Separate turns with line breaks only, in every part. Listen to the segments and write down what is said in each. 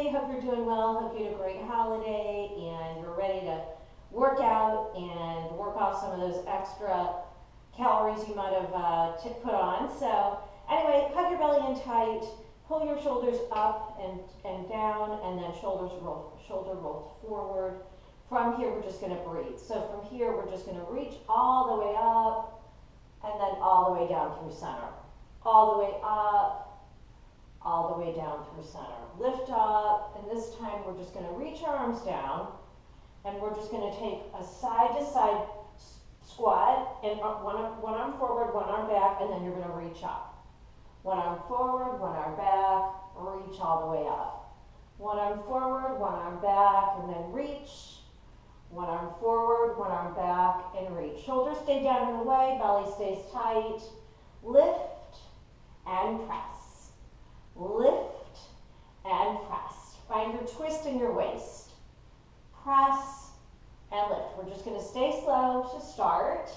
everybody. Hope you're doing well. Hope you had a great holiday and you're ready to work out and work off some of those extra calories you might have put on. So anyway, hug your belly in tight, pull your shoulders up and down, and then shoulder roll forward. From here, we're just going to breathe. So from here, we're just going to reach all the way up and then all the way down through center. All the way up, all the way down through center. Lift up, and this time we're just going to reach our arms down, and we're just going to take a side-to-side squat, and one arm forward, one arm back, and then you're going to reach up. One arm forward, one arm back, reach all the way up. One arm forward, one arm back, and then reach. One arm forward, one arm back, and reach. Shoulders stay down and away, belly stays tight. Lift and press. Lift and press. Find your twist in your waist. Press and lift. We're just going to stay slow to start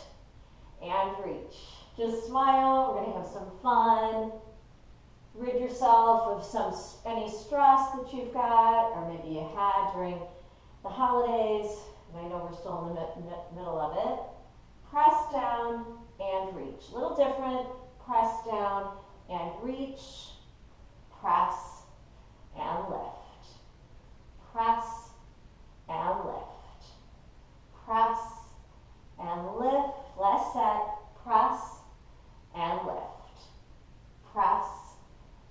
and reach. Just smile. We're going to have some fun. Rid yourself of any stress that you've got or maybe you had during the holidays. And I know we're still in the middle of it. Press down and reach. A little different. Press down and reach. Press and lift. Press and lift. Press and lift. Last set. Press and lift. Press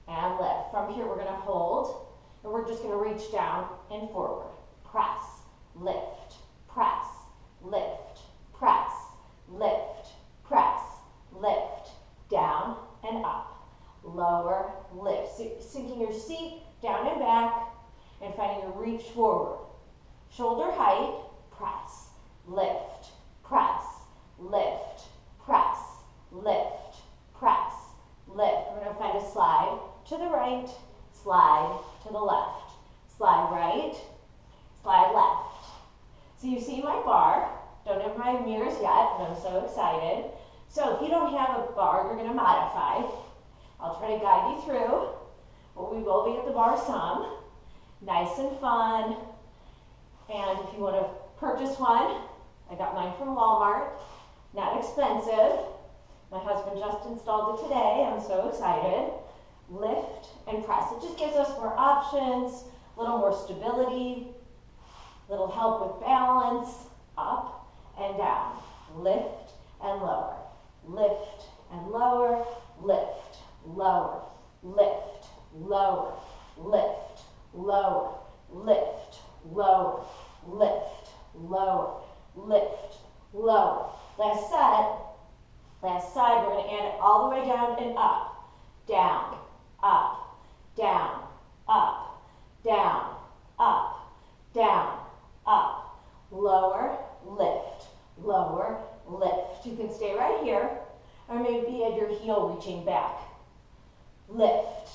and lift. From here, we're going to hold, and we're just going to reach down and forward. Press, lift, press, lift, press, lift, press, lift, down and up, lower, lift. Sinking your seat down and back and finding your reach forward. Shoulder height, press, lift, press, lift, press, lift, press, lift. We're going to find a slide to the right, slide to the left, slide right, slide left. So you see my bar. Don't have my mirrors yet, but I'm so excited. So if you don't have a bar, you're going to modify. I'll try to guide you through, but we will be at the bar some. Nice and fun. And if you want to purchase one, I got mine from Walmart. Not expensive. My husband just installed it today. I'm so excited. Lift and press. It just gives us more options, a little more stability, a little help with balance, up and down. Lift and lower. Lift and lower. Lift, lower. Lift, lower. Lift, lower. Lift, lower. Lift, lower. Lift, lower. Last set. Last side, we're going to add it all the way down and up, down, up, down, up, down, up, down, up, lower, lift, lower, lift. You can stay right here, or maybe at your heel reaching back. Lift,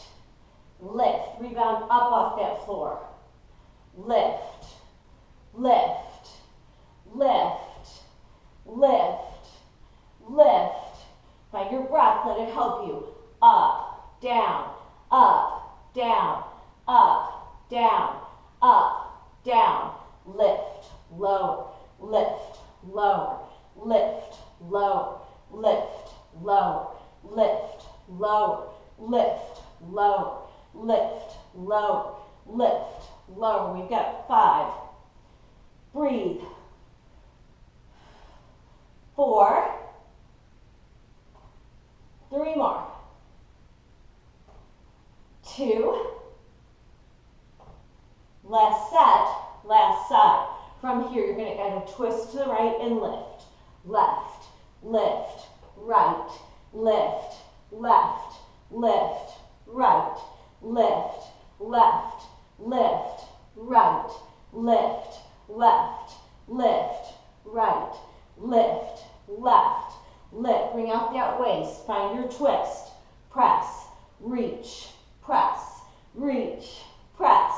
lift, rebound up off that floor. Lift, lift, lift, lift. Lift. Find your breath. Let it help you. Up, down, up, down, up, down, up, down. Lift, lower, lift, lower, lift, lower, lift, lower, lift, lower, lift, lower, lift, lower, lift, lower. We've got 5. Breathe. 4. 3 more. 2. Last set, last side. From here, you're going to add a twist to the right and lift. Left, lift, right, lift, left, lift, right, lift, left, lift, right, lift, left, lift, right, lift, left, lift. Bring out that waist. Find your twist. Press, reach, press, reach, press,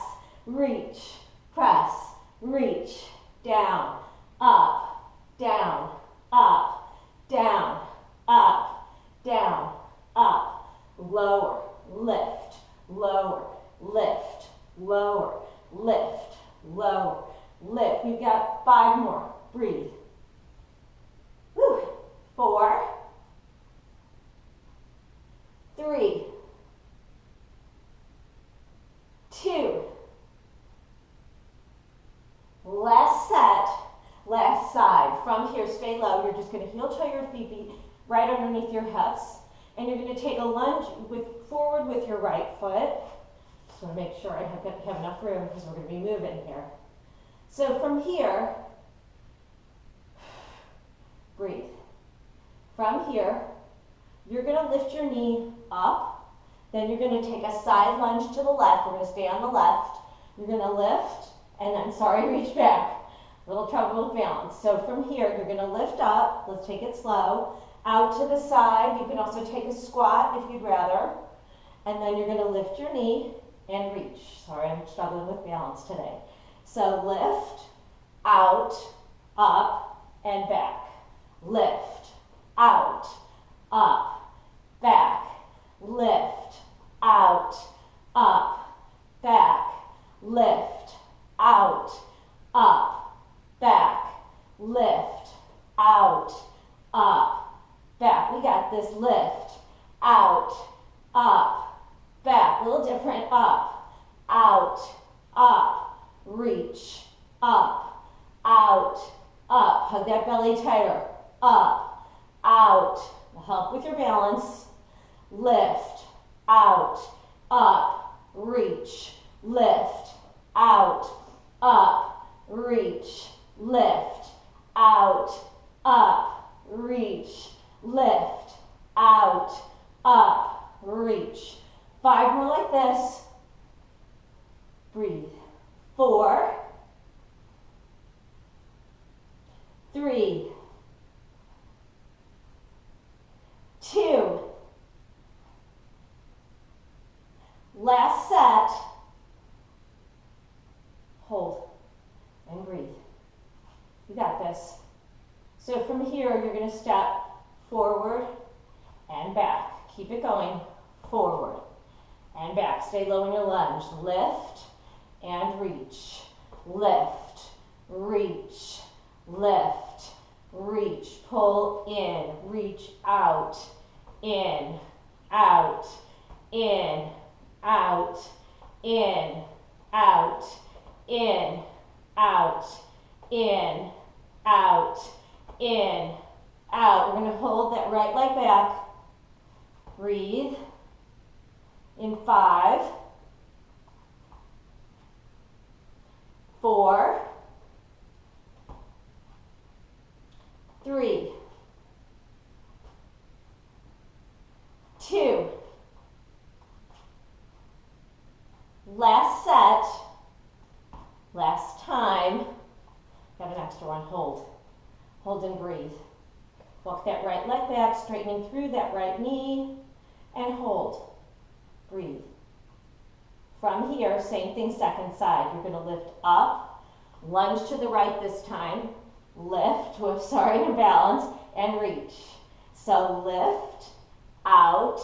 reach, press, reach. Down, up, down, up, down, up, down, up. Lower, lift, lower, lift, lower, lift, lower, lift. We've got 5 more. Breathe. Whew. 4, 3, 2, last set, last side. From here, stay low. You're just going to heel toe your feet be right underneath your hips, and you're going to take a lunge forward with your right foot. Just want to make sure I have enough room because we're going to be moving here. So from here, breathe. From here, you're going to lift your knee up. Then you're going to take a side lunge to the left. We're going to stay on the left. You're going to lift, and then, reach back. A little trouble with balance. So from here, you're going to lift up. Let's take it slow. Out to the side. You can also take a squat if you'd rather. And then you're going to lift your knee and reach. Sorry, I'm struggling with balance today. So lift, out, up, and back. Lift, out, up, back. Lift, out, up, back. Lift, out, up, back. Lift, out, up, back. We got this. Lift, out, up, back. A little different. Up, out, up, reach, up, out, up. Hug that belly tighter. Up, out. Will help with your balance. Lift, out, up, reach, lift, out, up, reach, lift, out, up, reach, lift, out, up, reach. 5 more like this. Breathe. 4, 3, 2, last set. Hold and breathe. You got this. So from here, you're going to step forward and back. Keep it going. Forward and back. Stay low in your lunge. Lift and reach. Lift, reach, lift, reach. Pull in, reach out, in, out, in, out, in, out, in, out, in, out, in, out. We're going to hold that right leg back. Breathe. In 5, 4, 3, 2, last set, last time. Got an extra one. Hold. Hold and breathe. Walk that right leg back, straightening through that right knee, and hold. Breathe. From here, same thing, second side. You're going to lift up, lunge to the right this time, lift, balance, and reach. So lift, out,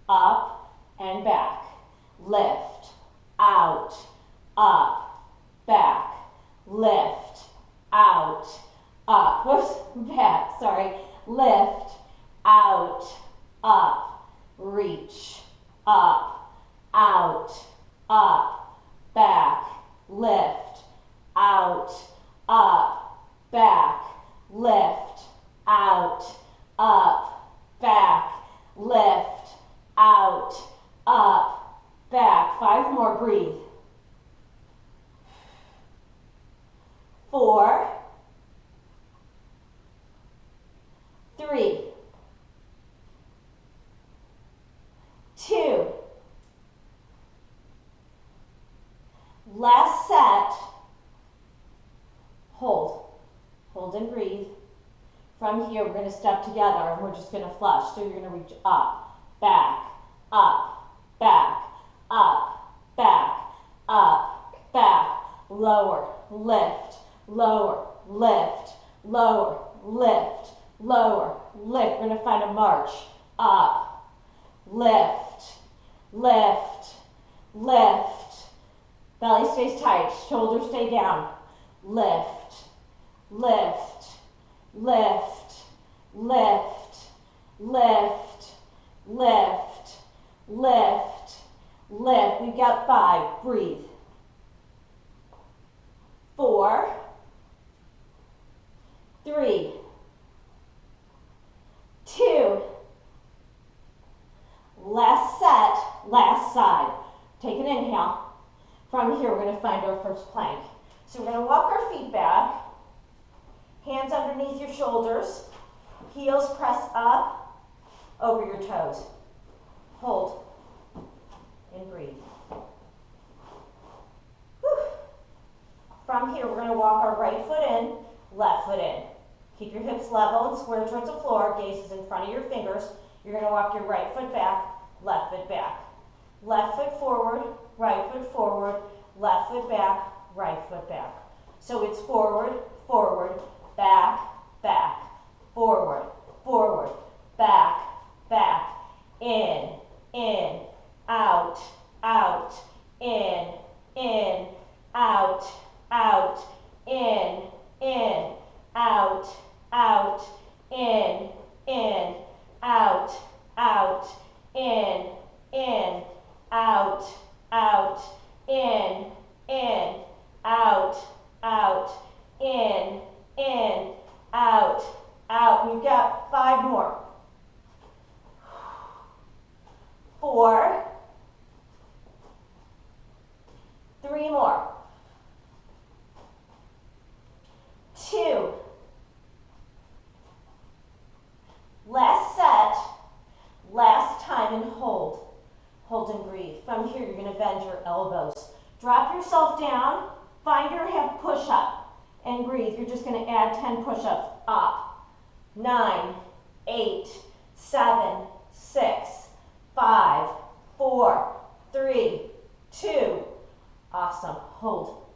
up, and back. Lift, out, up, back. Lift, out, up. Whoops, back, Lift, out, up, reach, up, out, up, back, lift, out, up, back, lift, out, up, back, lift, out, up, back. 5 more, breathe. 4, 3, 2, last set. Hold. Hold and breathe. From here, we're going to step together and we're just going to flush. So you're going to reach up, back, up, back, up, back, up, back, lower, lift, lower, lift, lower, lift, lower, lift. We're going to find a march. Up, lift, lift, lift. Belly stays tight, shoulders stay down. Lift, lift, lift, lift, lift, lift, lift, lift. We've got 5, breathe. 4, 3, 2, last set, last side. Take an inhale. From here, we're going to find our first plank. So we're going to walk our feet back, hands underneath your shoulders, heels press up over your toes. Hold and breathe. Whew. From here, we're going to walk our right foot in, left foot in. Keep your hips level and square towards the floor, gaze is in front of your fingers. You're going to walk your right foot back, left foot back. Left foot forward, right foot forward, left foot back, right foot back. So it's forward, forward, back, back, forward, forward, back, back, in, out, out, in, out, out, in, out, out, in, out, out, in, out, out, in, out, out, in, out, out. We've got 5 more. 4, 3 more. 2, last set, last time, and hold. Hold and breathe. From here, you're going to bend your elbows. Drop yourself down, find your half push-up, and breathe. You're just going to add 10 push-ups. Up. 9, 8, 7, 6, 5, 4, 3, 2. Awesome. Hold.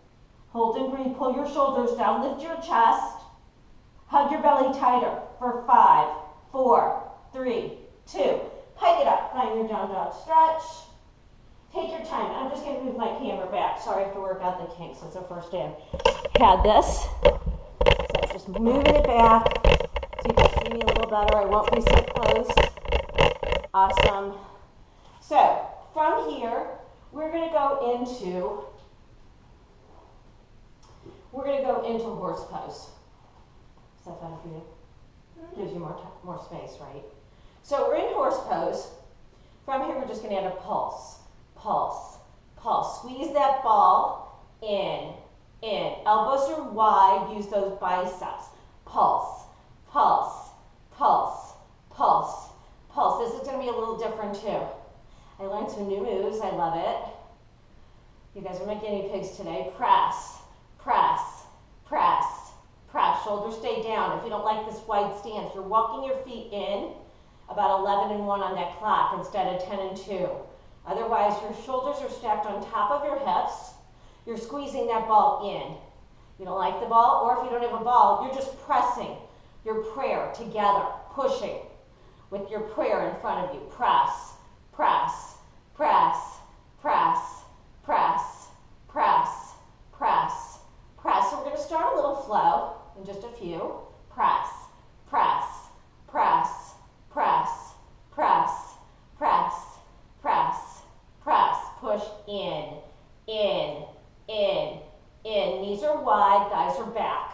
Hold and breathe. Pull your shoulders down. Lift your chest. Hug your belly tighter for 5, 4, 3, 2. Hike it up. Find your down dog stretch. Take your time. I'm just going to move my camera back. Sorry, I have to work out the kinks. It's the first day I've had this. So I'm just moving it back so you can see me a little better. I won't be so close. Awesome. So from here, we're going to go into horse pose. Is that better for you? Gives you more space, right? So we're in horse pose. From here, we're just going to add a pulse, pulse, pulse. Squeeze that ball in. Elbows are wide. Use those biceps. Pulse, pulse, pulse, pulse, pulse. This is going to be a little different too. I learned some new moves. I love it. You guys are my guinea pigs today. Press, press, press, press. Shoulders stay down. If you don't like this wide stance, you're walking your feet in about 11 and 1 on that clock instead of 10 and 2. Otherwise, your shoulders are stacked on top of your hips. You're squeezing that ball in. You don't like the ball, or if you don't have a ball, you're just pressing your prayer together, pushing with your prayer in front of you. Press, press, press, press, press, press, press, press. So we're going to start a little flow in just a few. Press, press, press, press, press, press, press, press. Push in, in, in, in. Knees are wide, thighs are back.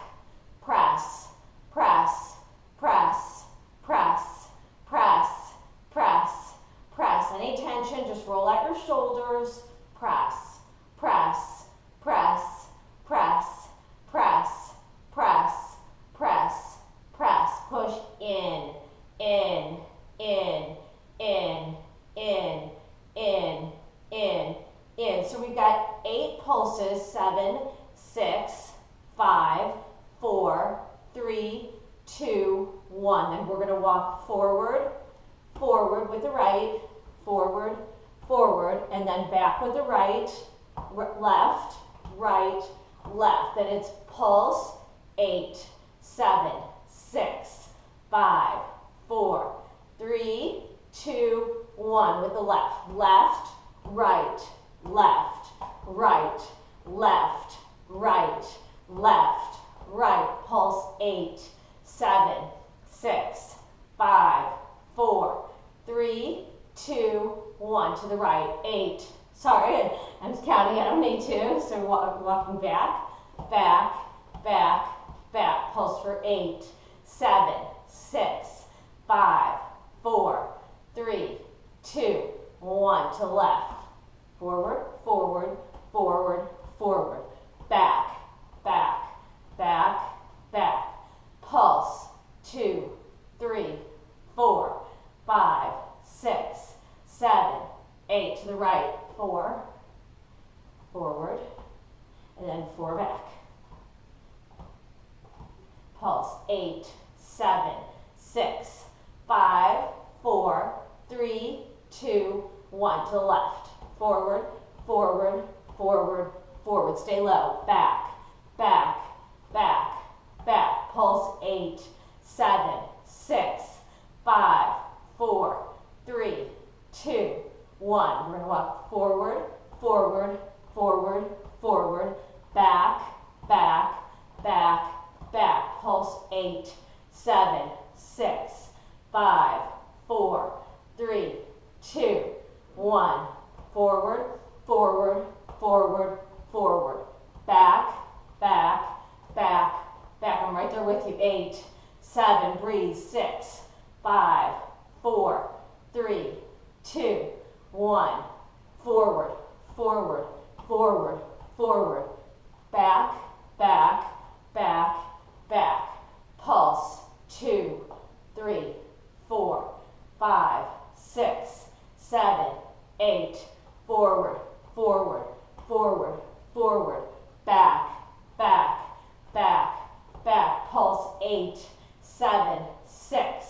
Press, press, press, press, press, press, press. Any tension, just roll out your shoulders. Press, press, press, press, press, press, press, press. Push in, in, in, in, in, in, in, in. So we've got 8 pulses. 7, 6, 5, 4, 3, 2, 1. Then we're going to walk forward, forward with the right, forward, forward, and then back with the right, left, right, left. Then it's pulse, 8, 7, 6, 5, 4, 3, 2, 1 with the left. Left, right, left, right, left, right, left, right. Pulse 8, 7, 6, 5, 4, 3, 2, 1. To the right. 8. Sorry, I'm counting. I don't need to. So walking back, back, back, back. Pulse for 8, 7, 6, 5, 4, 3, 2, 1. To left. Forward, forward, forward, forward. Back, back, back, back. Pulse 2, 3, 4, 5, 6, 7, 8. To the right. 4, forward, and then 4 back. Pulse 8, 7, 6, 5, 4, 3, 2, 1. To the left. Forward, forward, forward, forward. Stay low. Back, back, back, back. Pulse 8, 7, 6, 5, 4, 3, 2, 1. We're going to walk forward, forward, forward, forward, back, back, back, back. Pulse 8, 7, 6, 5, 4, 3, 2, 1. Forward, forward, forward, forward. Back, back, back, back. I'm right there with you. 8, 7, breathe. 6, 5, 4, 3, 2, 1. Forward, forward, forward, forward. Back, back, back, back. Pulse 2, 3, 4, 5, 6, 7, 8. Forward, forward, forward, forward. Back, back, back, back. Pulse 8, 7, 6,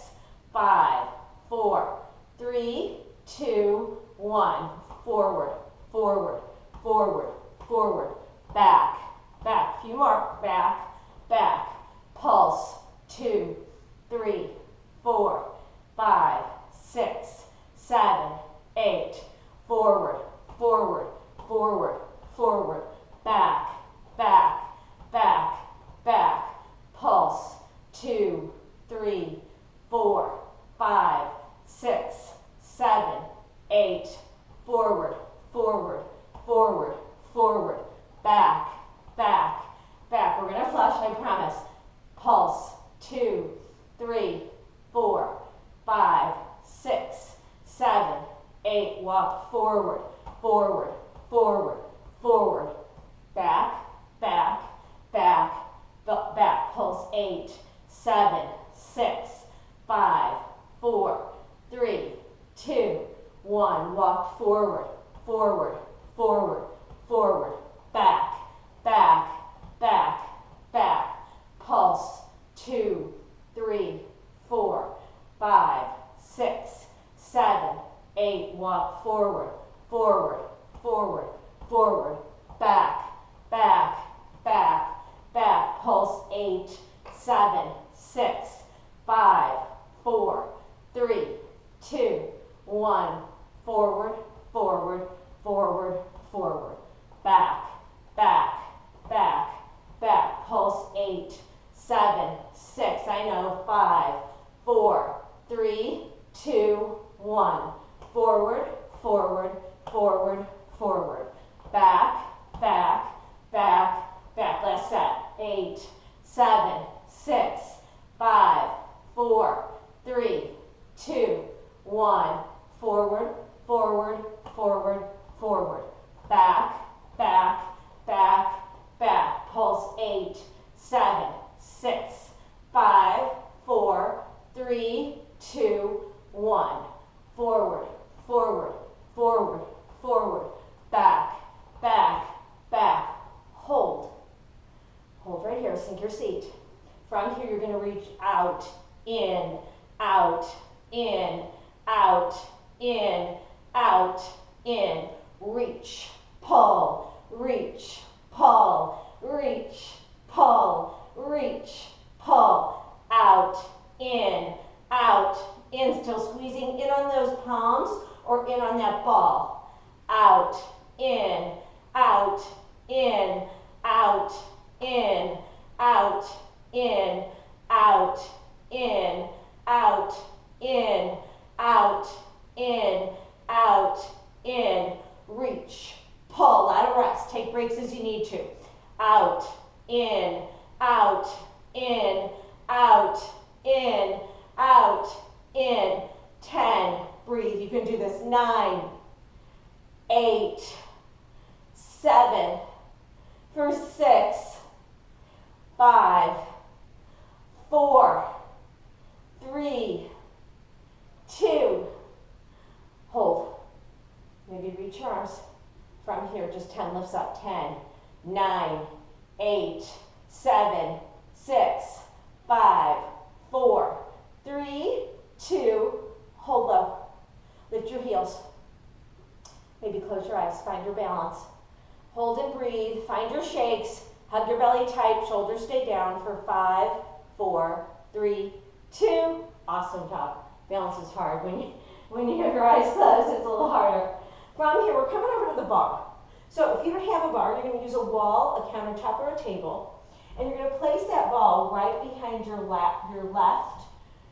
5, 4, 3, 2, 1. Forward, forward, forward, forward. Back, back. Few more. Back, back. Pulse 2, 3, 4, 5, 6, 7, 8. Forward, forward, forward, forward. Back, back, back, back. Pulse 2, 3, 4, 5, 6, 7, 8. Forward, forward, forward, forward. Back, back, back. We're going to flush, I promise. Pulse 2, 3, 4, 5, 6, 7, 8. Walk forward, forward, forward, forward. Back, back, back, back. Pulse 8, 7, 6, 5, 4, 3, 2, 1. Walk forward, forward, forward, forward. Back, back, back, back. Pulse 2, 3, 4, 5, 6, 7, 8. Walk forward, forward, forward, forward. Back, back, back, back. Pulse 8, 7, 6, 5, 4, 3, 2, 1. Forward, forward, forward, forward. Back, back, back, back. Pulse 8, 7, 6. I know. 5, 4, 3, 2, 1. Forward, forward, forward, forward. Back, back, back, back. Last set. 8, 7, 6, 5, 4, 3, 2, 1. Forward, forward, forward, forward. Back, back, back, back. Pulse 8, 7, 6, 5, 4, 3, 2, 1. Forward, forward, forward, forward. Back, back, back. Hold. Hold right here. Sink your seat. From here, you're going to reach out, in, out, in, out, in, out, in. Reach, pull, reach, pull, reach, pull, reach, pull. Out, in, still squeezing in on those palms or in on that ball. Out, in, out, in, out, in, out, in, out, in, out, in, out, in, out, in, reach, pull, lot of rest, take breaks as you need to, out, in, out, in, out, in, out, in, 10, breathe, you can do this, 9, 8, 7, for 6, 5, 4, 3, 2, hold, maybe reach your arms from here, just 10 lifts up, 10, 9, 8, 7, 6, 5, 4, 3, 2, hold low, lift your heels, maybe close your eyes, find your balance, hold and breathe, find your shakes, hug your belly tight, shoulders stay down for 5, 4, 3, 2, awesome job. Balance is hard when you have your eyes closed, it's a little harder. From here, we're coming over to the bar. So if you don't have a bar, you're going to use a wall, a countertop, or a table, and you're going to place that ball right behind your left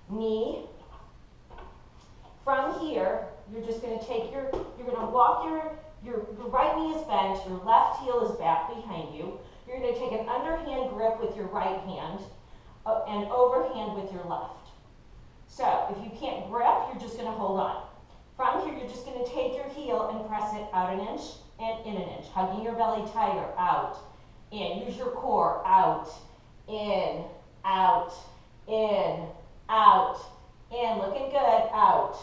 knee. From here, you're just going to take you're going to walk your right knee is bent, your left heel is back behind you. You're going to take an underhand grip with your right hand and overhand with your left. So if you can't grip, you're just going to hold on. From here, you're just going to take your heel and press it out an inch and in an inch, hugging your belly tighter, out, in. Use your core, out, in, out, in, out, in. Looking good, out,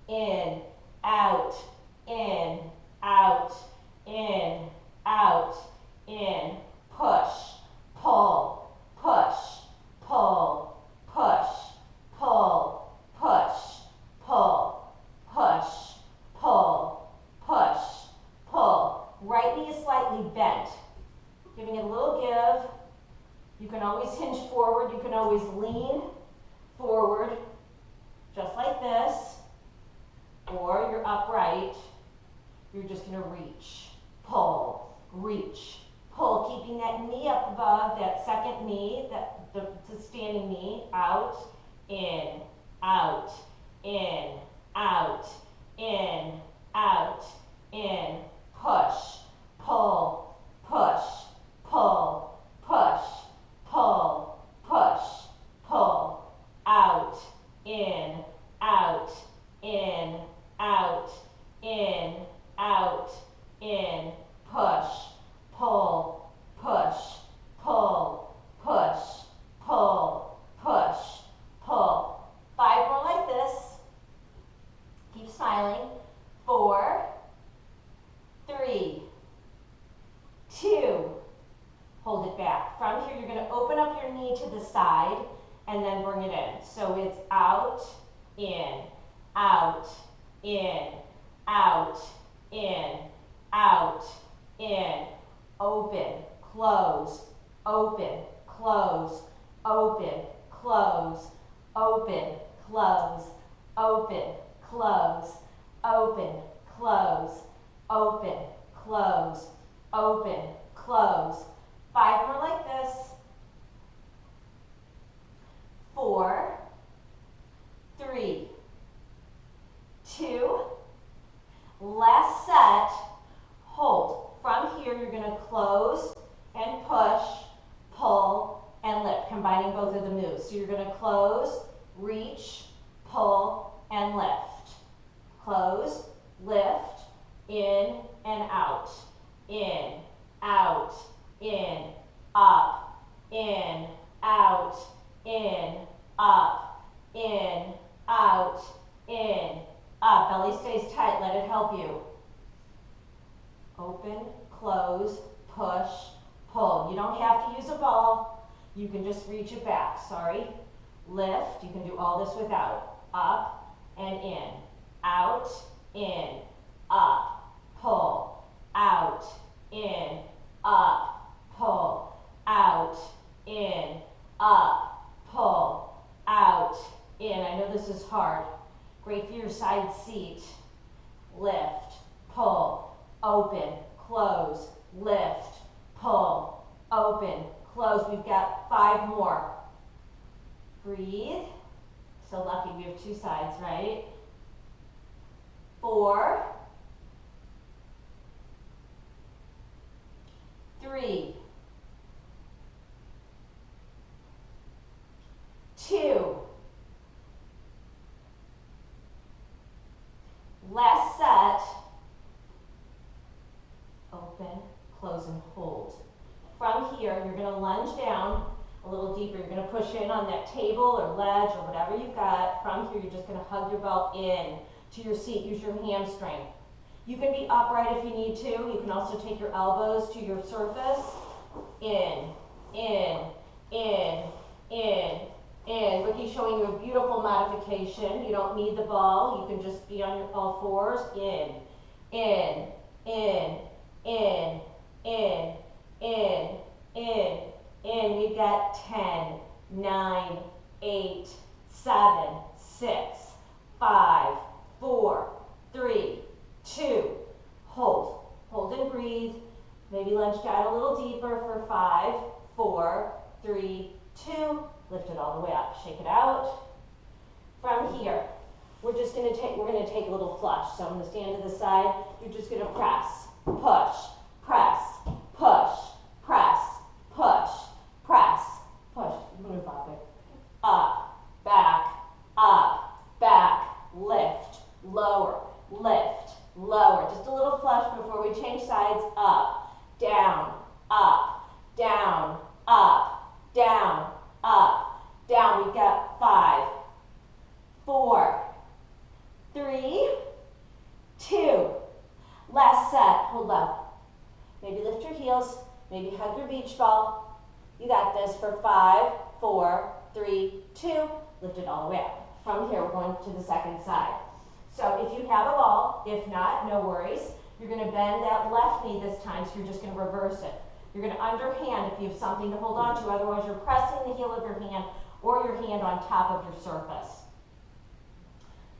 in, out, in, out, in, out, in. Push, pull, push, pull, push, pull, push, pull, push, pull, push, pull. Right knee is slightly bent, giving it a little give. You can always hinge forward, you can always lean forward, just like this, or you're upright. You're just going to reach, pull, reach, pull, keeping that knee up above, that second knee, the standing knee, out, in, out, in, out, in, out, in, push, pull, push, pull, push, pull, push, pull, out, in, out, in, out, in, out, in, push, pull, push, pull, push, pull, push, pull. 5 more like this. Keep smiling. 4, 3, 2, hold it back. From here, you're going to open up your knee to the side and then bring it in. So it's out, in, out, in, out, in, out, in, open, close, open, close, open, close, open, close, open, close, open, close, open, close, open, close. 5 more like this. 4, 3, 2, last set, hold. From here, you're going to close and push, pull, and lift, combining both of the moves. So you're going to close, reach, pull, and lift. Close, lift, in and out, in, out, in, up, in, out, in, up, in, out, in, up. Belly stays tight, let it help you. Open, close, push, pull. You don't have to use a ball. You can just reach it back, sorry. Lift, you can do all this without. Up and in, out, in, up, pull, out, in, up, pull, out, in, up, pull, out, in. I know this is hard. Great for your side seat. Lift, pull, open, close, lift, pull, open, close. We've got 5 more. Breathe. So lucky we have 2 sides, right? 4, 3, 2, last set, open, close, and hold. From here, you're going to lunge down a little deeper. You're going to push in on that table or ledge or whatever you've got. From here, you're just going to hug your belt in to your seat. Use your hamstring. You can be upright if you need to. You can also take your elbows to your surface. In, in, in, in, in. Ricky's showing you a beautiful modification. You don't need the ball. You can just be on your all fours. In, in, in, in, in, in, in, in. We've got 10, 9, 8, 7, 6, 5, 4, 3, 2. Hold. Hold and breathe. Maybe lunge down a little deeper for 5, 4, 3, 2. Lift it all the way up. Shake it out. From here, we're going to take a little flush. So I'm going to stand to the side. You're just going to press, push, press, push, press, push, press, push. Move up, back, lift, lower, lift, lower. Just a little flush before we change sides. Up, down, down, down, down. We've got 5, 4, 3, 2. Last set. Hold up. Maybe lift your heels. Maybe hug your beach ball. You got this for 5, 4, 3, 2. Lift it all the way up. From here, we're going to the second side. So if you have a ball, if not, no worries. You're going to bend that left knee this time, so you're just going to reverse it. You're going to underhand if you have something to hold on to. Otherwise, you're pressing the heel of your hand or your hand on top of your surface.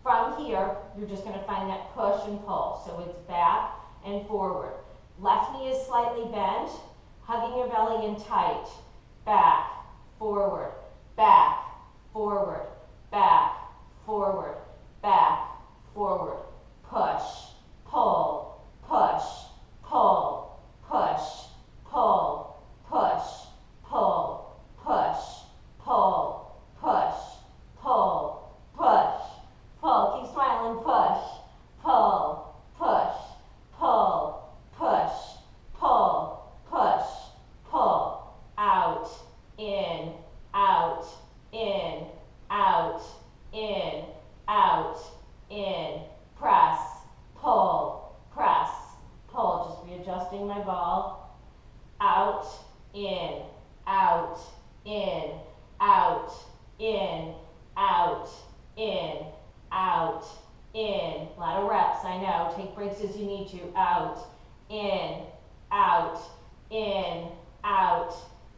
From here, you're just going to find that push and pull. So it's back and forward. Left knee is slightly bent, hugging your belly in tight. Back, forward, back, forward, back, forward, back, forward. Push, pull, push, pull, push, pull, push, pull, push, pull, push, pull, push, pull. Keep smiling. Push, pull, push, pull, push, pull, push, pull. Out, in, out, in, out, in, out, in. Press, pull, press, pull. Just readjusting my ball. Out, in, out, in, out, in, out, in, out, in. A lot of reps, I know. Take breaks as you need to. Out, in, out, in, out,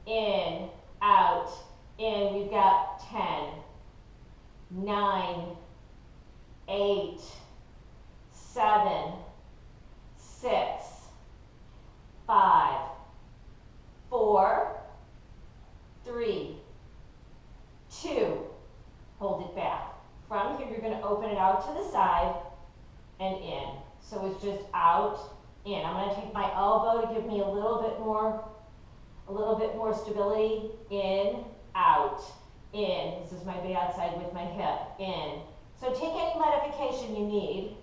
in, out, in. We've got 10, 9, 8, 7, 6, 5, 4, 3, 2. Hold it back. From here, you're going to open it out to the side and in. So it's just out, in. I'm going to take my elbow to give me a little bit more stability. In, out, in. This is my bad side with my hip. In. So take any modification you need.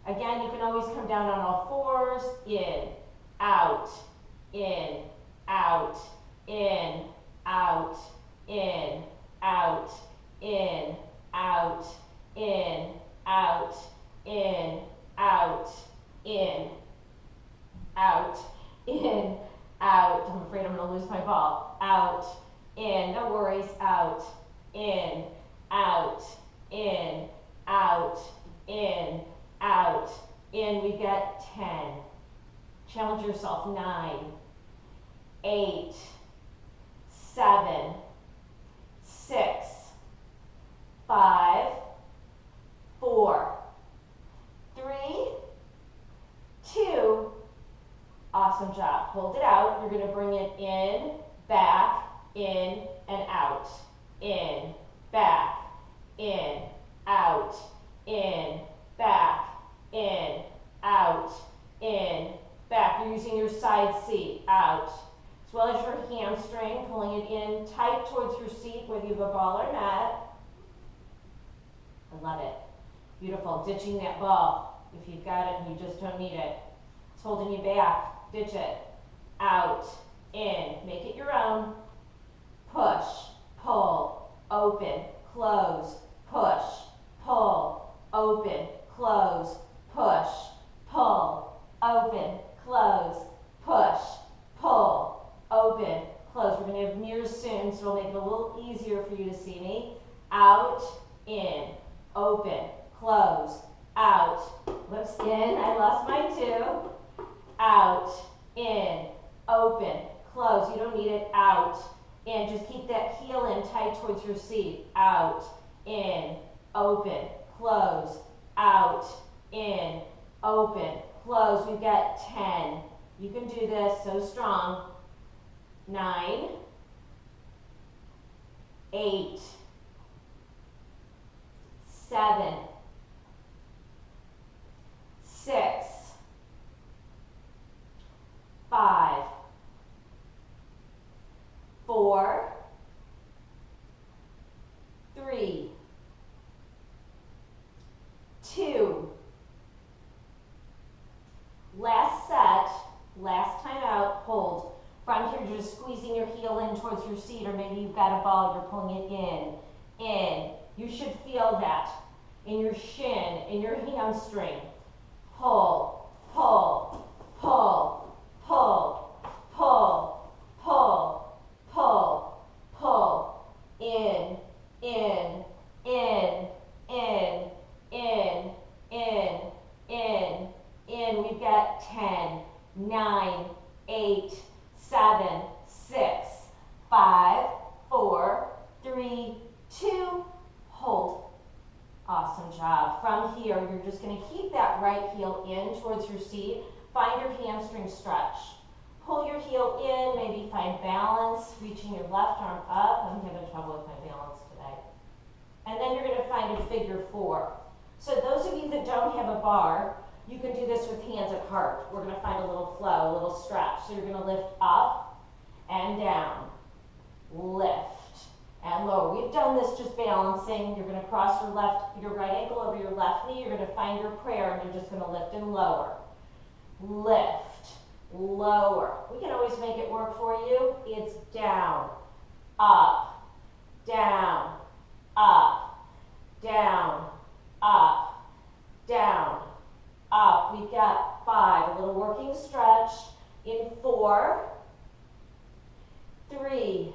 Again, you can always come down on all fours. In, out, in, out, in, out, in, out, in, out, in, out, in, out, in, out, in, out. I'm afraid I'm going to lose my ball. Out, in, no worries. Out, in, out, in, out, in, out, in. We've got 10. Challenge yourself. 9, 8, 7, 6, 5, 4, 3, 2. Awesome job. Hold it out. You're going to bring it in, back, in, and out. In, back, in, out, in, back, in, out, in, back. You're using your side seat, out. As well as your hamstring, pulling it in tight towards your seat, whether you have a ball or not. I love it. Beautiful. Ditching that ball. If you've got it and you just don't need it. It's holding you back. Ditch it. Out, in. Make it your own. Push, pull, open, close, push, pull, open, close, push, pull, open, close, push, pull, open, close. We're going to have mirrors soon, so it'll make it a little easier for you to see me. Out, in, open, close, out. Whoops, in. I lost mine too. Out, in, open, close. You don't need it. Out, in. Just keep that heel in tight towards your seat. Out, in, open, close, out, in, open, close. We've got 10. You can do this so strong. 9, 8, 7, 6, 5, 4, 3, 2, last set, last time out, hold. From here, you're just squeezing your heel in towards your seat, or maybe you've got a ball, you're pulling it in. You should feel that in your shin, in your hamstring. Pull, pull, pull, pull, pull, pull, pull, pull, in, in, in, in, in, in, in, in. We've got 10, 9, 8, 7, 6, 5, 4, 3, 2, hold. Awesome job. From here, you're just going to keep that right heel in towards your seat. Find your hamstring stretch. Pull your heel in, maybe find balance, reaching your left arm up. I'm having trouble with my balance today. And then you're going to find a figure 4. So those of you that don't have a bar, you can do this with hands at heart. We're going to find a little flow, a little stretch. So you're going to lift up and down, lift and lower. We've done this just balancing. You're going to cross your right ankle over your left knee. You're going to find your prayer, and you're just going to lift and lower. Lift, lower. We can always make it work for you. It's down, up, down, up, down, up, down, up. We've got 5. A little working stretch in 4, 3,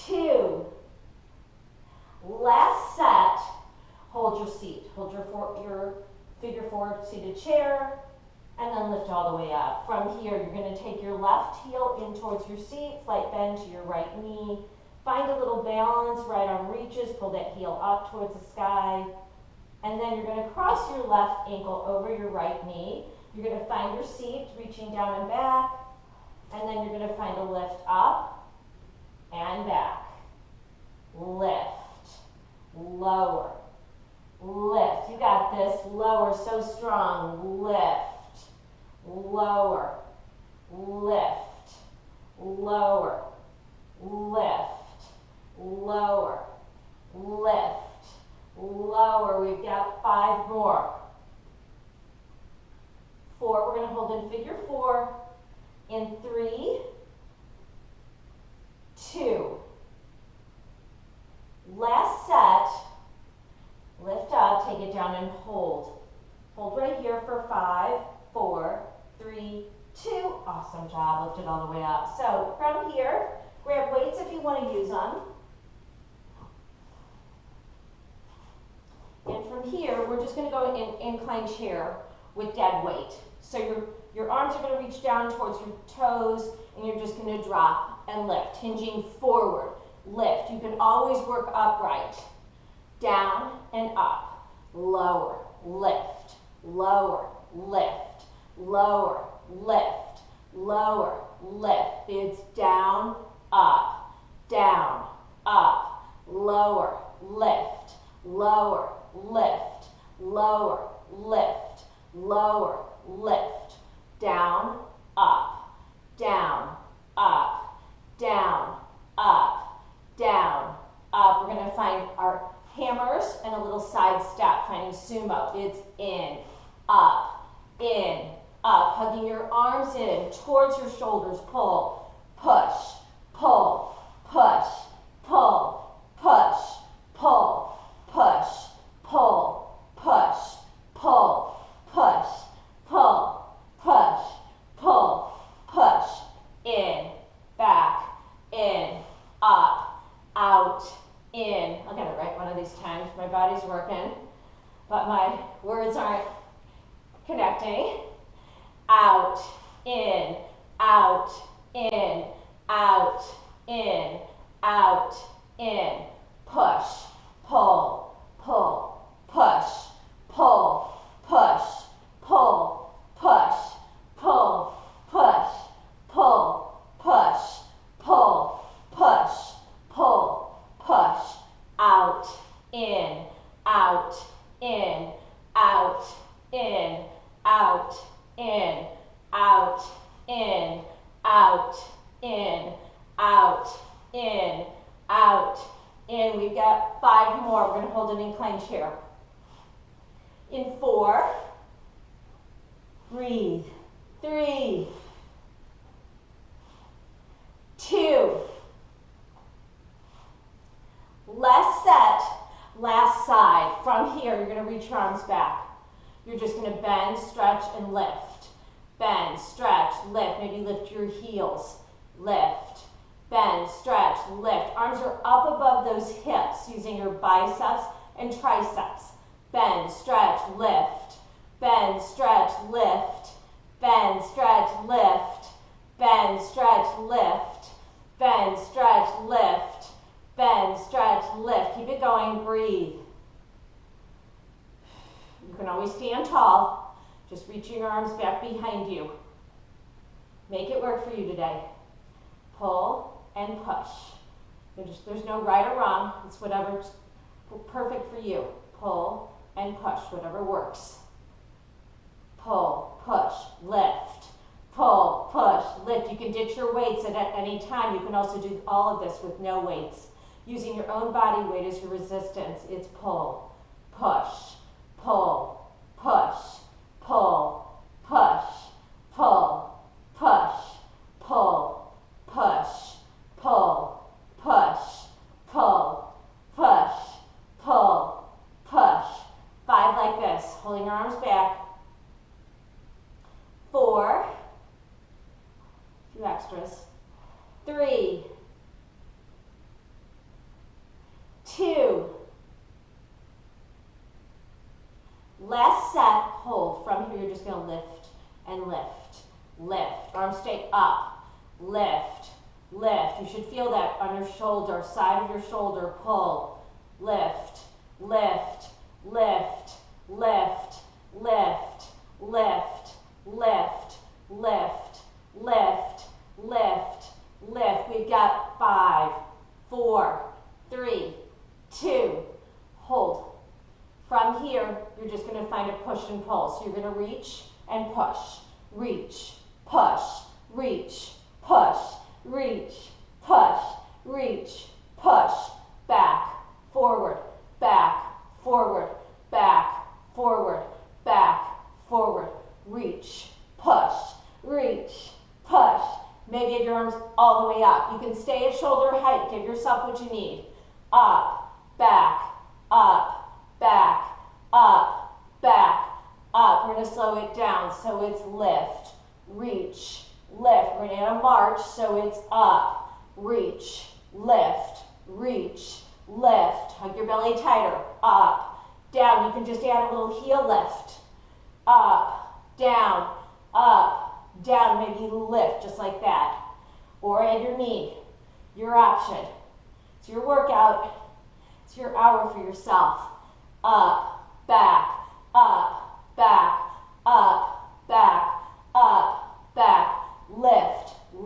2. Last set. Hold your seat. Hold your figure 4 seated chair, and then lift all the way up. From here, you're going to take your left heel in towards your seat, slight bend to your right knee. Find a little balance. Right arm reaches. Pull that heel up towards the sky. And then you're going to cross your left ankle over your right knee. You're going to find your seat, reaching down and back. And then you're going to find a lift up and back. Lift, lower, lift. You got this. Lower, so strong. Lift, lower, lift, lower, lift, lower, lift, lower. We've got 5 more. 4, we're going to hold in figure 4 in 3, 2. Last set. Lift up, take it down and hold. Hold right here for 5, 4, 3, 2. Awesome job. Lift it all the way up. So from here, grab weights if you want to use them. And from here, we're just going to go in inclined chair with dead weight. So your arms are going to reach down towards your toes, and you're just going to drop and lift, hinging forward. Lift. You can always work upright. Down and up. Lower. Lift. Lower. Lift. Lower. lift, lower, lift. It's down, up, down, up, lower, lift, lower, lift, lower, lift, lower, lift, down, up, down, up, down, up, down, up. We're going to find our hammers and a little side step, finding sumo. It's in, up, hugging your arms in towards your shoulders. Pull, push, pull, push, pull, push, pull, push, pull, push, pull, push, pull, push, pull, push, in, back, in, up, out, in. I'll get it right one of these times. My body's working, but my words aren't connecting. Out, in, out, in, out, in, out, in. Push, pull, pull, push, pull, push, pull, push, pull, push, pull, push, pull, push, pull, push. Out, in, out, in, out, in, out, in, out, in, out, in, out, in, out, in. We've got 5 more. We're going to hold an incline chair. In 4, breathe. 3, 2, last set, last side. From here, you're going to reach your arms back. You're just going to bend, stretch, and lift. Bend, stretch, lift. Maybe lift your heels. Lift, bend, stretch, lift. Arms are up above those hips using your biceps and triceps. Bend, stretch, lift. Bend, stretch, lift. Bend, stretch, lift. Bend, stretch, lift. Bend, stretch, lift. Bend, stretch, lift. Keep it going. Breathe. You can always stand tall, just reaching your arms back behind you. Make it work for you today. Pull and push. There's no right or wrong. It's whatever's perfect for you. Pull and push, whatever works. Pull, push, lift. Pull, push, lift. You can ditch your weights at any time. You can also do all of this with no weights. Using your own body weight as your resistance. It's pull, push, pull, push, pull, push, pull, push, pull, push, pull, push, pull, push, pull, push. 5 like this, holding your arms back. 4, a few extras. 3, 2, last set, hold. From here, you're just going to lift and lift, lift. Arms stay up, lift, lift. You should feel that on your shoulder, side of your shoulder. Pull, lift, lift, lift, lift, lift, lift, lift, lift, lift, lift, lift. We've got 5, 4, 3, 2, hold. From here, you're just going to find a push and pull. So you're going to reach and push, reach, push, reach, push, reach, push, reach, push, back, forward, back, forward, back, forward, back, forward, reach, push, reach, push. Maybe get your arms all the way up. You can stay at shoulder height. Give yourself what you need. Up, back, up, back, up, back, up. We're going to slow it down. So it's lift, reach, lift. We're going to add a march. So it's up, reach, lift, reach, lift. Hug your belly tighter. Up, down. You can just add a little heel lift. Up, down, maybe lift just like that. Or add your knee, your option. It's your workout. It's your hour for yourself. Up, back, up, back, up, back, up,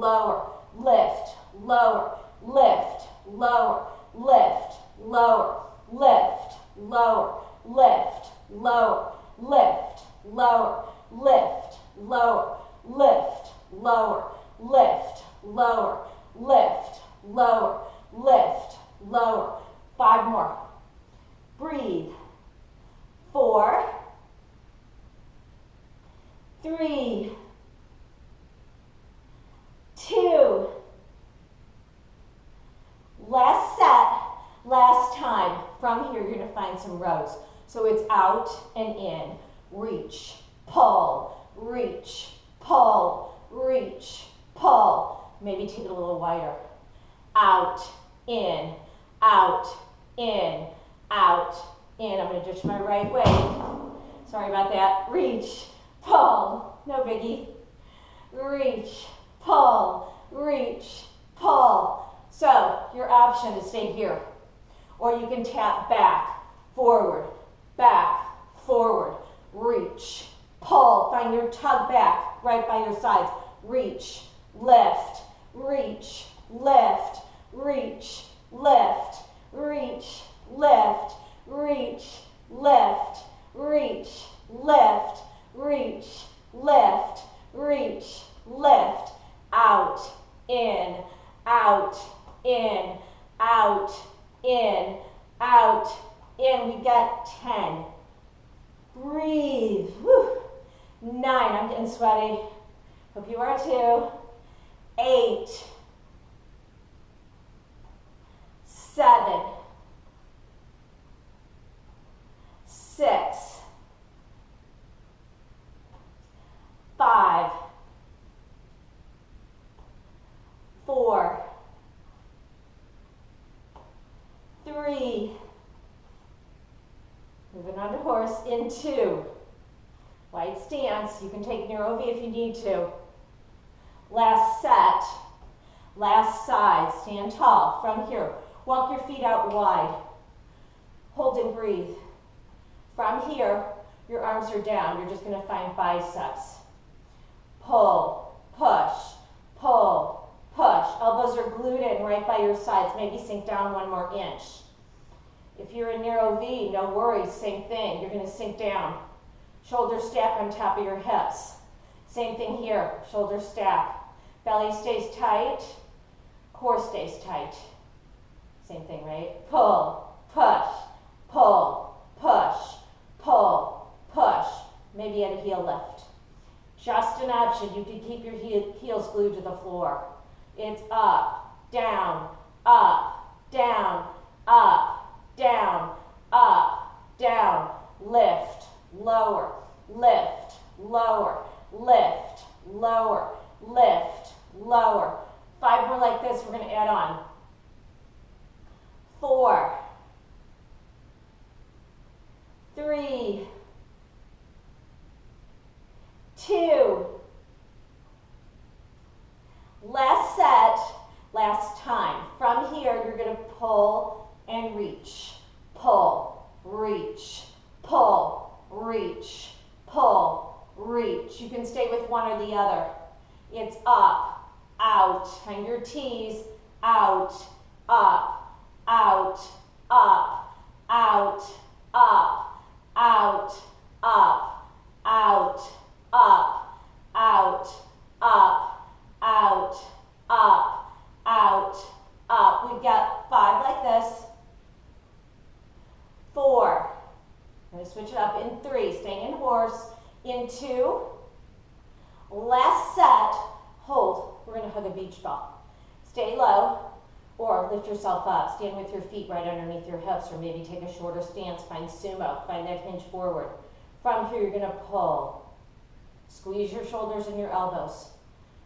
lower, lift, lower, lift, lower, lift, lower, lift, lower, lift, lower, lift, lower, lift, lower, lift, lower, lift, lower, lift, lower, lift, lower. 5 more. Breathe. 4, 3, 2. Last set, last time. From here, you're going to find some rows. So it's out and in. Reach, pull, reach, pull, reach, pull. Maybe take it a little wider. Out, in, out, in, out, in. I'm going to ditch my right way. Sorry about that. Reach, pull. No biggie. Reach, pull, reach, pull. So your option is stay here. Or you can tap back, forward, reach, pull. Find your tug back right by your sides. Reach, lift, reach, lift, reach, lift, reach, lift, reach, lift, reach, lift, reach, lift, reach, lift, out, in, out, in, out, in, out, in. We've got 10. Breathe. Whew. 9. I'm getting sweaty. Hope you are too. 8. 7. 6. 5. 4. 3. Moving on to horse in 2. Wide stance. You can take narrow V if you need to. Last set. Last side. Stand tall. From here, walk your feet out wide. Hold and breathe. From here, your arms are down. You're just going to find biceps. Pull, push, pull, push. Elbows are glued in right by your sides. Maybe sink down 1 more inch. If you're in narrow V, no worries, same thing. You're going to sink down. Shoulder stack on top of your hips. Same thing here, shoulder stack. Belly stays tight, core stays tight. Same thing, right? Pull, push, pull, push, pull, push. Maybe at a heel lift. Just an option. You can keep your heels glued to the floor. It's up, down, up, down, up, down, up, down, lift, lower, lift, lower, lift, lower, lift, lower. 5 more like this, we're going to add on. 4, 3, 2. Last set, last time. From here, you're going to pull and reach, pull, reach, pull, reach, pull, reach. You can stay with one or the other. It's up, out, find your T's, out, up, out, up, out, up, out, up, out, up, out, up, out, up, out, up. We've got 5 like this. 4. I'm going to switch it up in 3. Staying in horse. In 2. Last set. Hold. We're going to hug a beach ball. Stay low or lift yourself up. Stand with your feet right underneath your hips, or maybe take a shorter stance. Find sumo. Find that hinge forward. From here, you're going to pull. Squeeze your shoulders and your elbows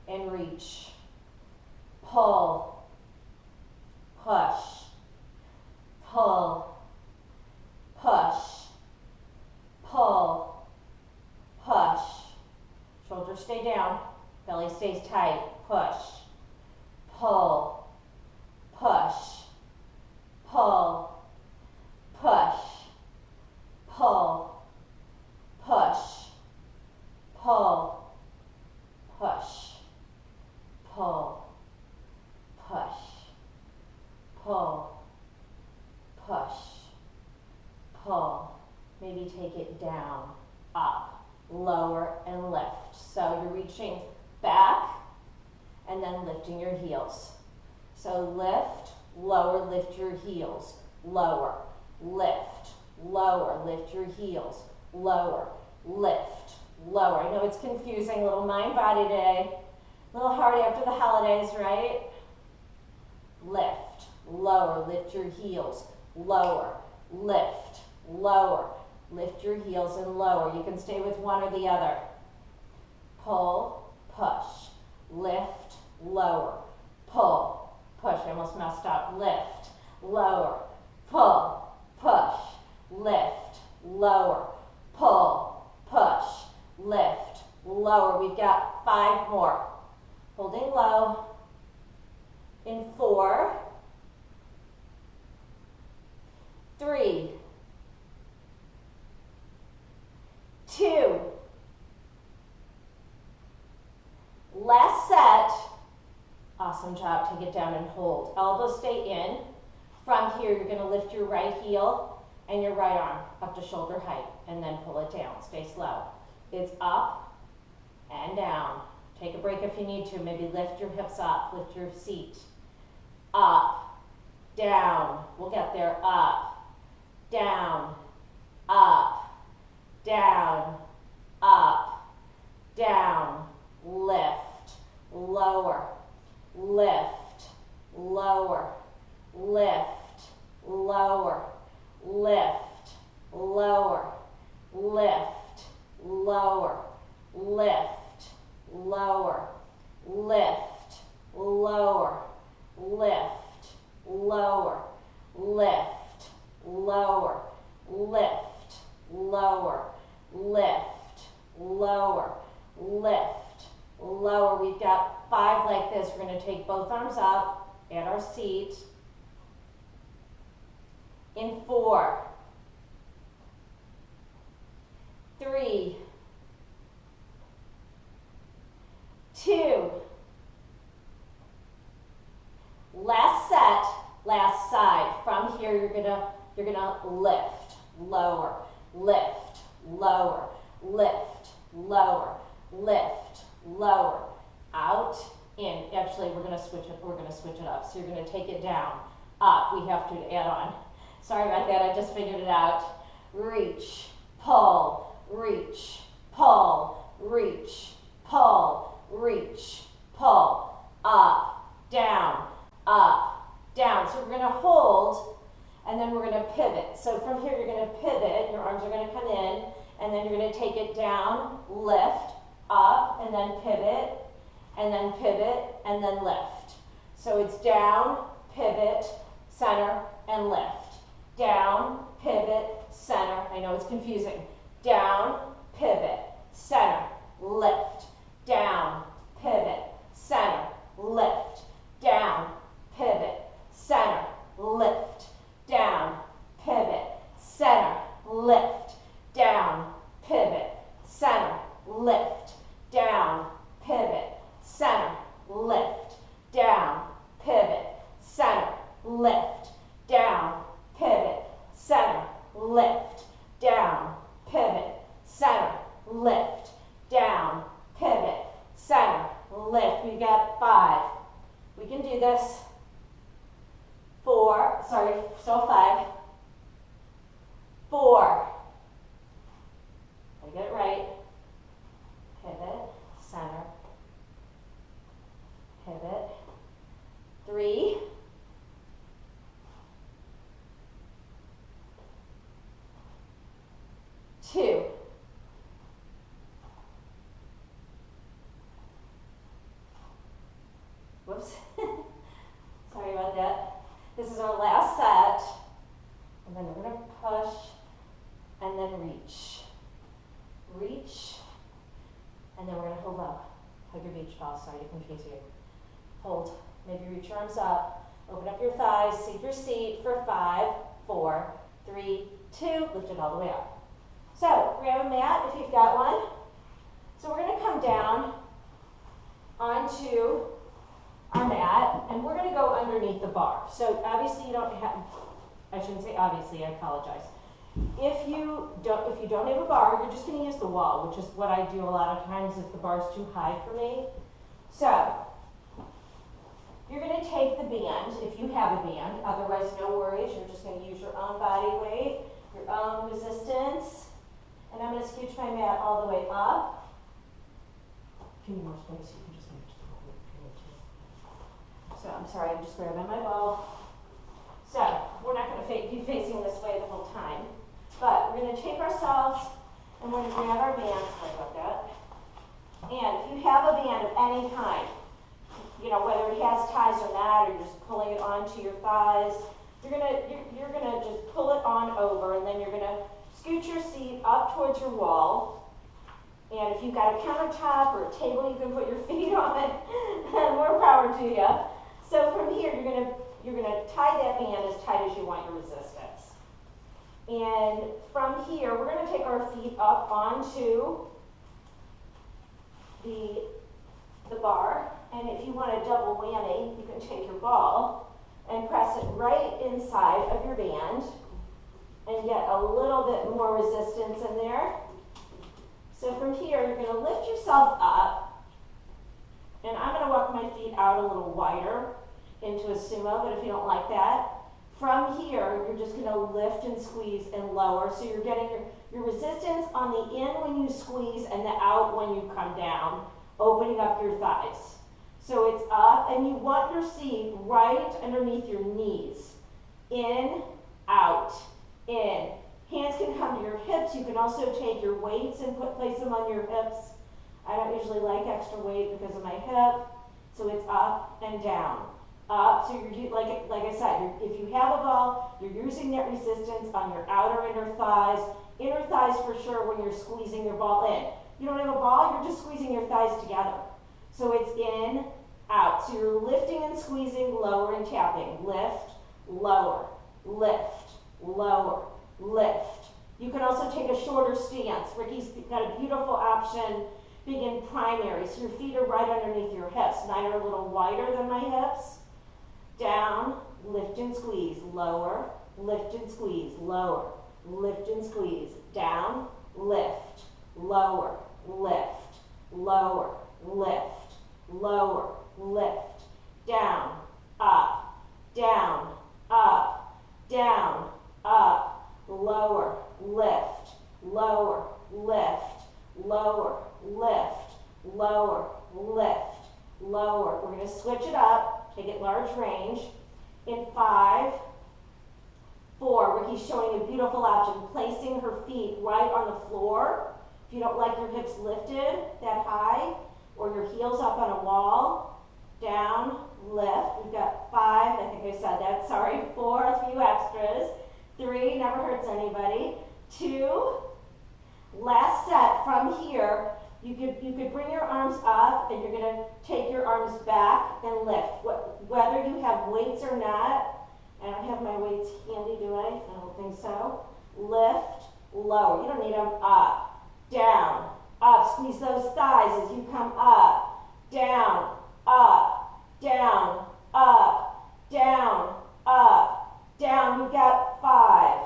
and reach. Pull. Push. Pull. Push. Pull. Push. Shoulders stay down. Belly stays tight. Push. Pull. Push. Pull. Push. Pull. Push. Pull. Push. Pull. take it down, up, lower, and lift. So you're reaching back and then lifting your heels. So lift, lower, lift your heels, lower, lift, lower, lift your heels, lower, lift, lower. I know it's confusing, a little mind-body day, a little hard after the holidays, right? Lift, lower, lift your heels, lower, lift, lower, lift your heels and lower. You can stay with one or the other. Pull, push, lift, lower, pull, push. I almost messed up. Lift, lower, pull, push, lift, lower, pull, push, lift, lower. We've got 5 more. Holding low in 4, 3, 2, last set. Awesome job. Take it down and hold. Elbows stay in. From here, you're going to lift your right heel and your right arm up to shoulder height and then pull it down. Stay slow. It's up and down. Take a break if you need to. Maybe lift your hips up, lift your seat. Up, down. We'll get there. Up, down, up, down, up, down. Lift, lower, lift, lower, lift, lower, lift, lower, lift, lower, lift, lower, lift, lower, lift, lower, lift, lower, lift, lower, lift, lower, lift, lower. We've got 5 like this. We're going to take both arms up at our seat. In 4, 3, 2, last set, last side. From here, you're gonna lift, lower, lift, lower, lift, lower, lift, lower, out, in. Actually, we're gonna switch it up. So you're gonna take it down, up. We have to add on. Sorry about that. I just figured it out. Reach, pull, reach, pull, reach, pull, reach, pull, up, down, up, down. So we're going to hold, and then we're going to pivot. So from here, you're going to pivot. Your arms are going to come in, and then you're going to take it down, lift, up, and then pivot, and then pivot, and then lift. So it's down, pivot, center, and lift. Down, pivot, center. I know it's confusing. Down, pivot, center, lift. Down, pivot, center, lift. Down, pivot, center, lift. Down, pivot, center, lift. Down, pivot, center, lift. Down, pivot, center, lift. Down, pivot, center, lift. Down, pivot, center, lift. Down, pivot, center, lift. Down, pivot, center, lift. We got 5. We can do this. 4, sorry, still 5. 4. Gotta get it right. Pivot, center, pivot. 3. 2. Whoops. Sorry about that. This is our last set. And then we're going to push and then reach. Reach. And then we're going to hold up. Hug your beach ball. Sorry to confuse you. Hold. Maybe reach your arms up. Open up your thighs. Seat your seat for 5, 4, 3, 2. Lift it all the way up. So grab a mat if you've got one. So we're going to come down onto our mat, and we're going to go underneath the bar. So obviously you don't have, I shouldn't say obviously, I apologize. If you don't have a bar, you're just going to use the wall, which is what I do a lot of times if the bar is too high for me. So you're going to take the band, if you have a band, otherwise no worries, you're just going to use your own body weight, your own resistance, and I'm going to scooch my mat all the way up. Give me more space, you can just move to the whole if you need to. So I'm sorry, I'm just grabbing my ball. So we're not going to be facing this way the whole time, but we're going to take ourselves and we're going to grab our band, sorry about that, and if you have a band of any kind, you know, whether it has ties or not, or you're just pulling it onto your thighs, you're gonna just pull it on over, and then you're gonna scoot your seat up towards your wall. And if you've got a countertop or a table you can put your feet on, more power to you. So from here, you're gonna tie that band as tight as you want your resistance. And from here, we're gonna take our feet up onto the bar. And if you want a double whammy, you can take your ball and press it right inside of your band and get a little bit more resistance in there. So from here, you're going to lift yourself up, and I'm going to walk my feet out a little wider into a sumo, but if you don't like that, from here, you're just going to lift and squeeze and lower. So you're getting your resistance on the in when you squeeze and the out when you come down, opening up your thighs. So it's up, and you want your seat right underneath your knees. In, out, in. Hands can come to your hips. You can also take your weights and place them on your hips. I don't usually like extra weight because of my hip. So it's up and down. Up, so you're like I said, if you have a ball, you're using that resistance on your outer inner thighs for sure when you're squeezing your ball in. You don't have a ball, you're just squeezing your thighs together. So it's in, out. So you're lifting and squeezing, lower and tapping. Lift, lower, lift, lower, lift. You can also take a shorter stance. Ricky's got a beautiful option being in primary. So your feet are right underneath your hips. Mine are a little wider than my hips. Down, lift and squeeze, lower, lift and squeeze, lower, lift and squeeze, down, lift, lower, lift, lower, lift, lower, lift, down, up, down, up, down, up, lower, lift, lower, lift, lower, lift, lower, lift, lower. We're going to switch it up, take it large range. In 5, 4, Ricky's showing a beautiful option, placing her feet right on the floor. If you don't like your hips lifted that high, or your heels up on a wall, down, lift. We've got 5, I think I said that, sorry, 4, a few extras. 3, never hurts anybody. 2, last set from here. You could bring your arms up, and you're going to take your arms back and lift. Whether you have weights or not, I don't have my weights handy, do I? I don't think so. Lift, lower. You don't need them. Up, down, up. Squeeze those thighs as you come up, down, up, down, up, down, up, down. We've got 5,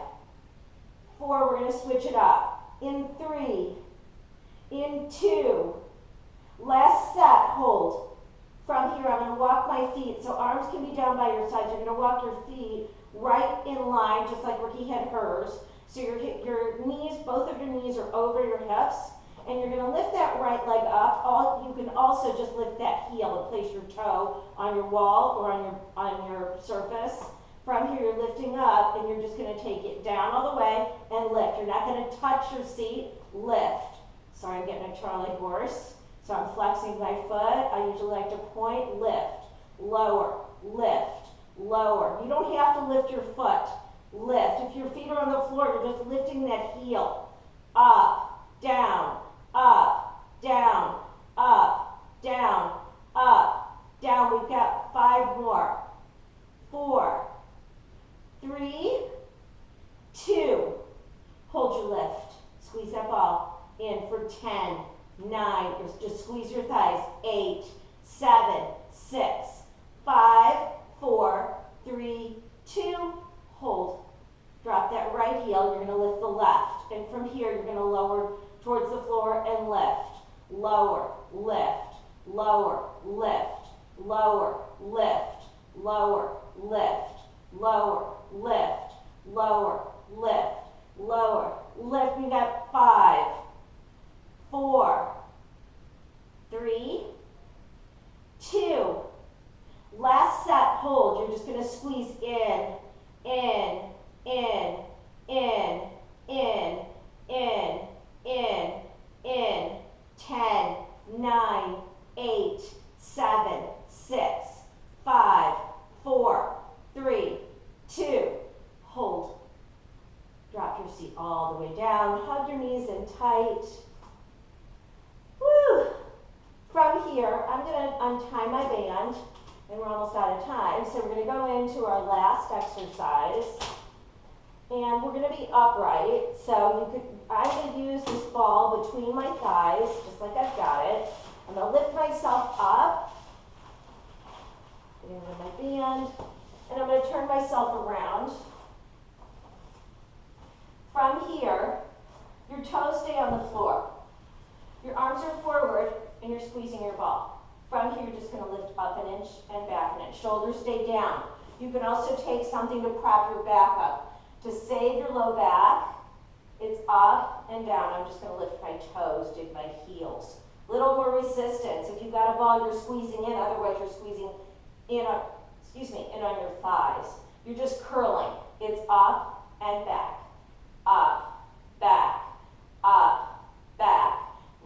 4. We're going to switch it up. In 3. In 2, last set, hold. From here, I'm going to walk my feet, so arms can be down by your sides. You're going to walk your feet right in line, just like Ricky had hers. So your knees, both of your knees are over your hips, and you're going to lift that right leg up. You can also just lift that heel and place your toe on your wall or on your surface. From here, you're lifting up, and you're just going to take it down all the way and lift. You're not going to touch your seat. Lift. Sorry, I'm getting a Charlie horse. So I'm flexing my foot. I usually like to point, lift, lower, lift, lower. You don't have to lift your foot. Lift. If your feet are on the floor, you're just lifting that heel. Up, down, up, down, up, down, up, down. We've got 5 more. 4, 3, 2. Hold your lift. Squeeze that ball. In for 10, 9, just squeeze your thighs. 8, 7, 6, 5, 4, 3, 2, hold. Drop that right heel, you're gonna lift the left. And from here, you're gonna lower towards the floor and lift. Lower, lift, lower, lift, lower, lift, lower, lift, lower, lift, lower, lift, lower, lift. We got 5, 4, 3, 2. Last set, hold. You're just gonna squeeze in, in, in, in, in, in, in, in. 10, 9, 8, 7, 6, 5, 4, 3, 2. Hold. Drop your seat all the way down. Hug your knees in tight. Woo! From here, I'm going to untie my band, and we're almost out of time. So we're going to go into our last exercise. And we're going to be upright, so I'm going to use this ball between my thighs, just like I've got it. I'm going to lift myself up, get into my band, and I'm going to turn myself around. From here, your toes stay on the floor. Your arms are forward, and you're squeezing your ball. From here, you're just going to lift up an inch and back an inch. Shoulders stay down. You can also take something to prop your back up. To save your low back, it's up and down. I'm just going to lift my toes, dig my heels. Little more resistance. If you've got a ball, you're squeezing in. Otherwise, you're squeezing in on, in on your thighs. You're just curling. It's up and back. Up, back, up, back.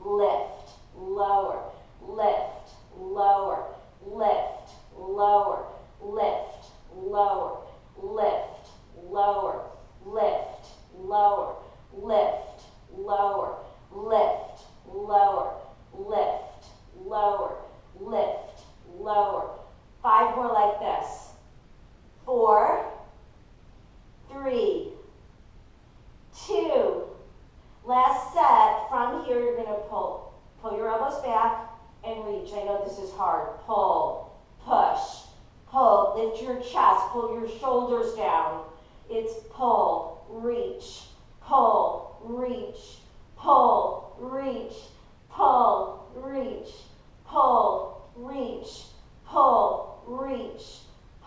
Lift, lower, lift, lower, lift, lower, lift, lower, lift, lower, lift, lower, lift, lower, lift, lower, lift, lower, lift, lower. 5 more like this. 4, 3, 2. Last set. From here, you're going to pull your elbows back and reach. I know this is hard. Pull, push, pull. Lift your chest. Pull your shoulders down. It's pull, reach, pull, reach, pull, reach, pull, reach, pull, reach, pull, reach,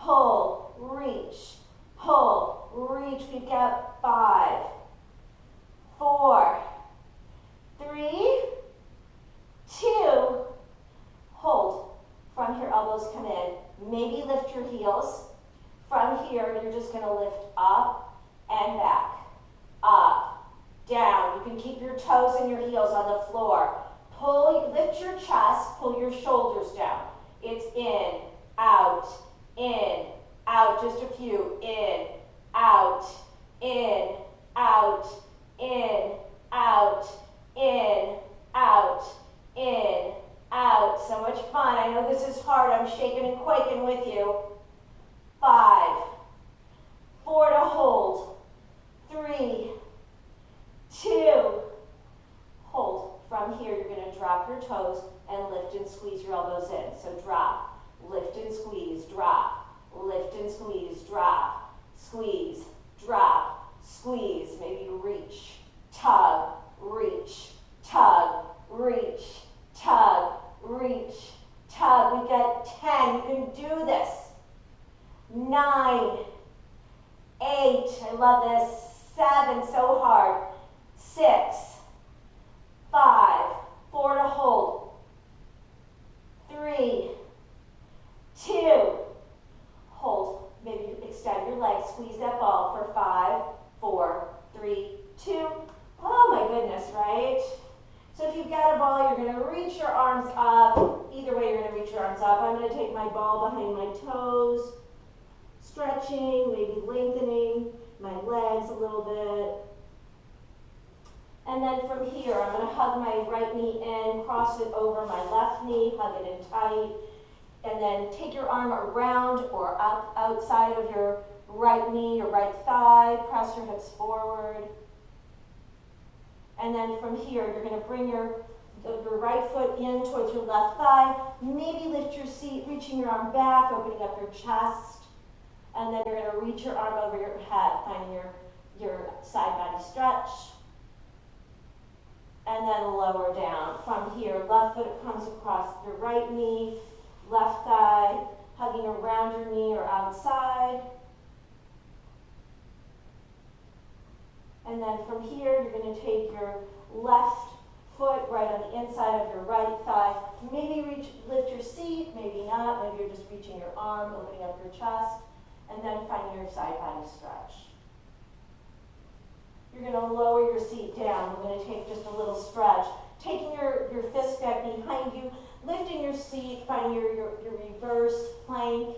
pull, reach, pull, reach. We've got 5, 4, 3, 2. Hold. From here, elbows come in. Maybe lift your heels. From here, you're just going to lift up and back, up, down. You can keep your toes and your heels on the floor. Lift your chest, pull your shoulders down. It's in, out, just a few. In, out, in, out, in, out, in, out, in, out. So much fun. I know this is hard. I'm shaking and quaking with you. 5, 4 to hold, 3, 2, hold. From here, you're going to drop your toes and lift and squeeze your elbows in. So drop, lift and squeeze, drop, lift and squeeze, drop, squeeze, drop, squeeze. Maybe reach, tug, reach, tug, reach, tug, reach, tug. We've got 10. You can do this. 9, 8, I love this. 7, so hard. 6, 5, 4 to hold. 3, 2, hold. Maybe you extend your legs, squeeze that ball for 5, 4, 3, 2. Oh my goodness, right? So if you've got a ball, you're going to reach your arms up. Either way, you're going to reach your arms up. I'm going to take my ball behind my toes. Stretching, maybe lengthening my legs a little bit. And then from here, I'm going to hug my right knee in, cross it over my left knee, hug it in tight, and then take your arm around or up outside of your right knee, your right thigh, press your hips forward. And then from here, you're going to bring your right foot in towards your left thigh, maybe lift your seat, reaching your arm back, opening up your chest. And then you're going to reach your arm over your head, finding your your side body stretch. And then lower down. From here, left foot comes across your right knee, left thigh, hugging around your knee or outside. And then from here, you're going to take your left foot right on the inside of your right thigh. Maybe lift your seat, maybe not. Maybe you're just reaching your arm, opening up your chest, and then finding your side body stretch. You're going to lower your seat down. We're going to take just a little stretch. Taking your fist back behind you, lifting your seat, finding your reverse plank,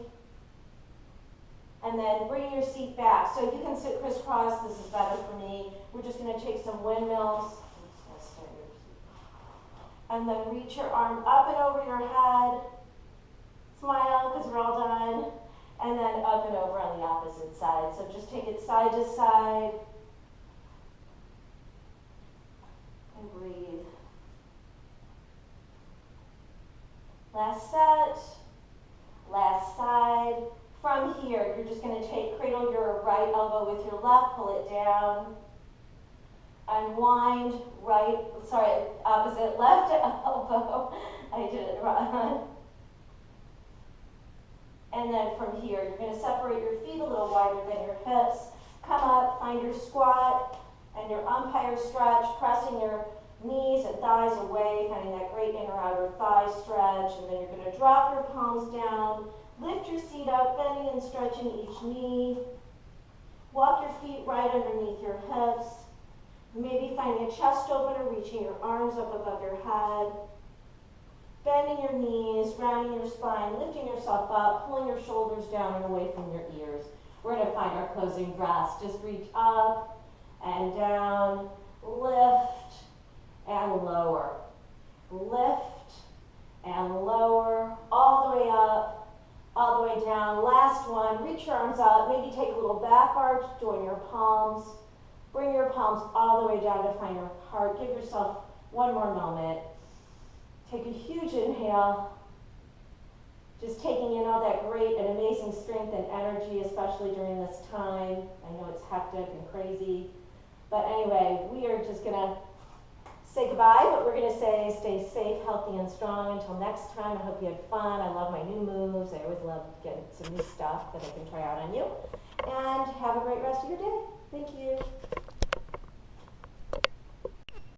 and then bringing your seat back. So you can sit crisscross. This is better for me. We're just going to take some windmills. And then reach your arm up and over your head. Smile because we're all done. And then up and over on the opposite side. So just take it side to side. And breathe. Last set. Last side. From here, you're just going to cradle your right elbow with your left, pull it down. Unwind, opposite left elbow. I did it wrong. And then from here, you're going to separate your feet a little wider than your hips. Come up, find your squat and your umpire stretch, pressing your knees and thighs away, finding that great inner outer thigh stretch. And then you're going to drop your palms down, lift your seat up, bending and stretching each knee. Walk your feet right underneath your hips. Maybe finding a chest opener, reaching your arms up above your head. Bending your knees, rounding your spine, lifting yourself up, pulling your shoulders down and away from your ears. We're going to find our closing breaths. Just reach up and down, lift and lower. Lift and lower, all the way up, all the way down. Last one, reach your arms up, maybe take a little back arch, join your palms. Bring your palms all the way down to find your heart. Give yourself one more moment. Take a huge inhale. Just taking in all that great and amazing strength and energy, especially during this time. I know it's hectic and crazy. But anyway, we are just going to say goodbye, but we're going to say stay safe, healthy, and strong. Until next time, I hope you had fun. I love my new moves. I always love getting some new stuff that I can try out on you. And have a great rest of your day. Thank you.